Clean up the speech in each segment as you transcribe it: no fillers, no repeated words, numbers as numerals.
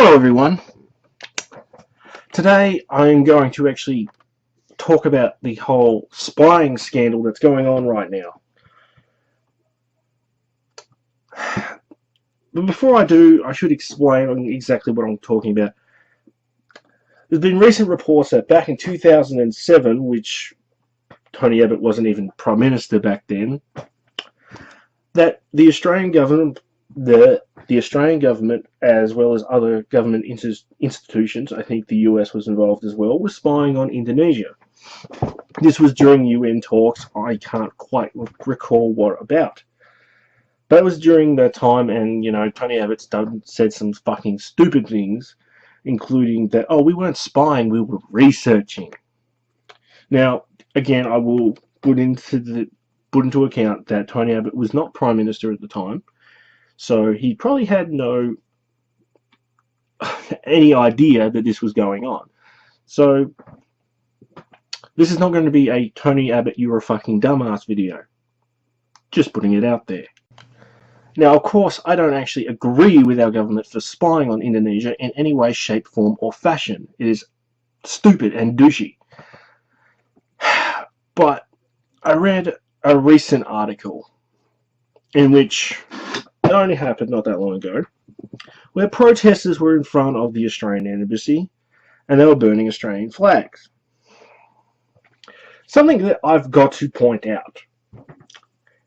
Hello everyone. Today I'm going to actually talk about the whole spying scandal that's going on right now. But before I do, I should explain exactly what I'm talking about. There's been recent reports that back in 2007, which Tony Abbott wasn't even Prime Minister back then, that the Australian government, as well as other government institutions, I think the US was involved as well, was spying on Indonesia. This was during UN talks. I can't quite recall what about. But it was during that time, and, Tony Abbott said some fucking stupid things, including that, we weren't spying, we were researching. Now, again, I will put into account that Tony Abbott was not Prime Minister at the time, so he probably had any idea that this was going on. So, this is not going to be a Tony Abbott, you're a fucking dumbass video. Just putting it out there. Now, of course, I don't actually agree with our government for spying on Indonesia in any way, shape, form, or fashion. It is stupid and douchey. But I read a recent article in which it only happened not that long ago, where protesters were in front of the Australian embassy and they were burning Australian flags. Something that I've got to point out.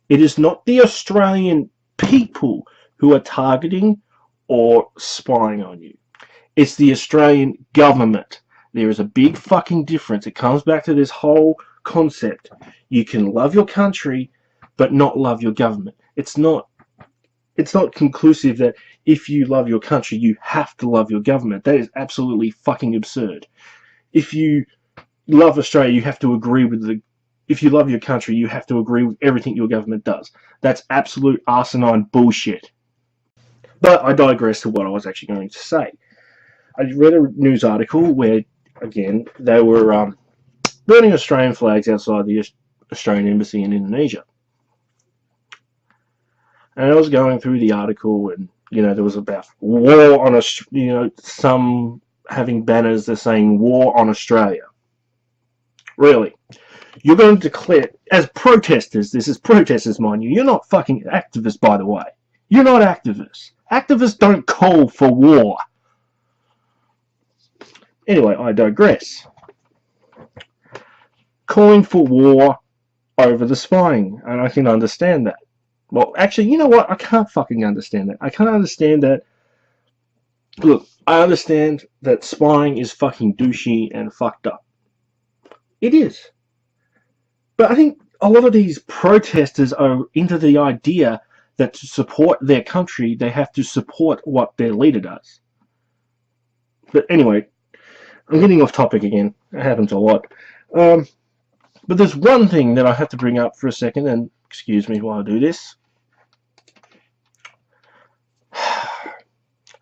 It is not the Australian people who are targeting or spying on you. It's the Australian government. There is a big fucking difference. It comes back to this whole concept. You can love your country, but not love your government. It's not conclusive that if you love your country, you have to love your government. That is absolutely fucking absurd. If you love Australia, you have to agree with if you love your country, you have to agree with everything your government does. That's absolute asinine bullshit. But I digress to what I was actually going to say. I read a news article where, again, they were burning Australian flags outside the Australian embassy in Indonesia. And I was going through the article, and there was about war on some having banners that saying war on Australia. Really? You're going to declare, as protesters, this is protesters, mind you, you're not fucking activists, by the way. You're not activists. Activists don't call for war. Anyway, I digress. Calling for war over the spying, and I can understand that. Well, actually, you know what? I can't fucking understand that. I can't understand that. Look, I understand that spying is fucking douchey and fucked up. It is. But I think a lot of these protesters are into the idea that to support their country, they have to support what their leader does. But anyway, I'm getting off topic again. It happens a lot. But there's one thing that I have to bring up for a second, and excuse me while I do this.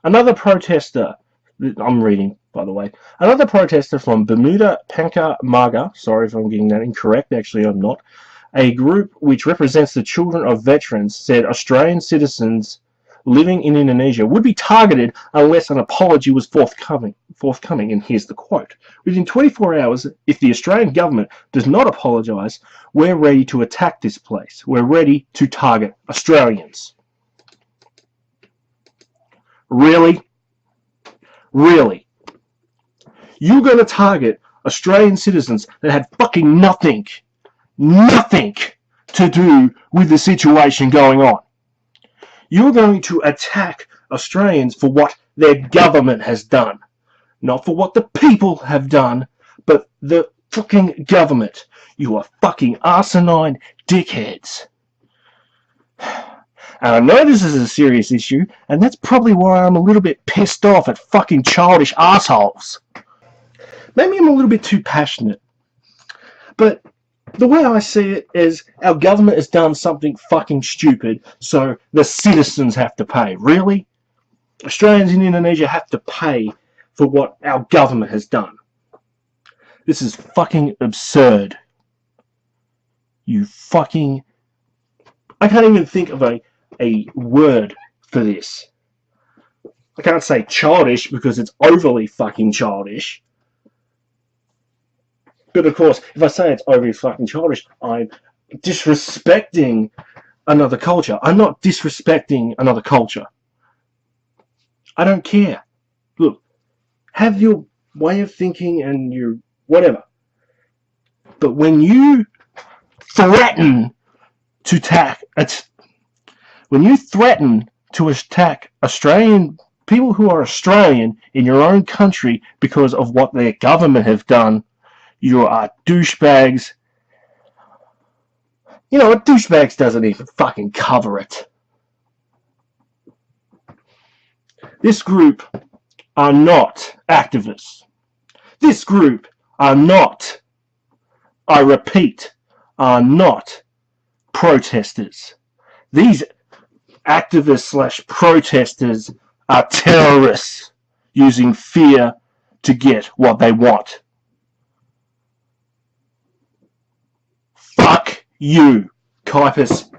Another protester, I'm reading, by the way, another protester from Bermuda Panca Maga, sorry if I'm getting that incorrect, actually I'm not, a group which represents the children of veterans, said Australian citizens living in Indonesia would be targeted unless an apology was forthcoming, and here's the quote. Within 24 hours, if the Australian government does not apologise, we're ready to attack this place. We're ready to target Australians. Really? Really? You're going to target Australian citizens that had fucking nothing to do with the situation going on. You're going to attack Australians for what their government has done. Not for what the people have done, but the fucking government. You are fucking asinine dickheads. And I know this is a serious issue, and that's probably why I'm a little bit pissed off at fucking childish assholes. Maybe I'm a little bit too passionate. But the way I see it is our government has done something fucking stupid, so the citizens have to pay. Really? Australians in Indonesia have to pay for what our government has done. This is fucking absurd. You fucking... I can't even think of a word for this. I can't say childish because it's overly fucking childish. But of course, if I say it's overly fucking childish, I'm disrespecting another culture. I'm not disrespecting another culture. I don't care. Look, have your way of thinking and your whatever. But when you threaten to attack Australian people who are Australian in your own country because of what their government have done, you are douchebags. You know what? Douchebags doesn't even fucking cover it. This group are not activists. This group are not, I repeat, are not protesters. These activists / protesters are terrorists using fear to get what they want. Fuck you. Kuipers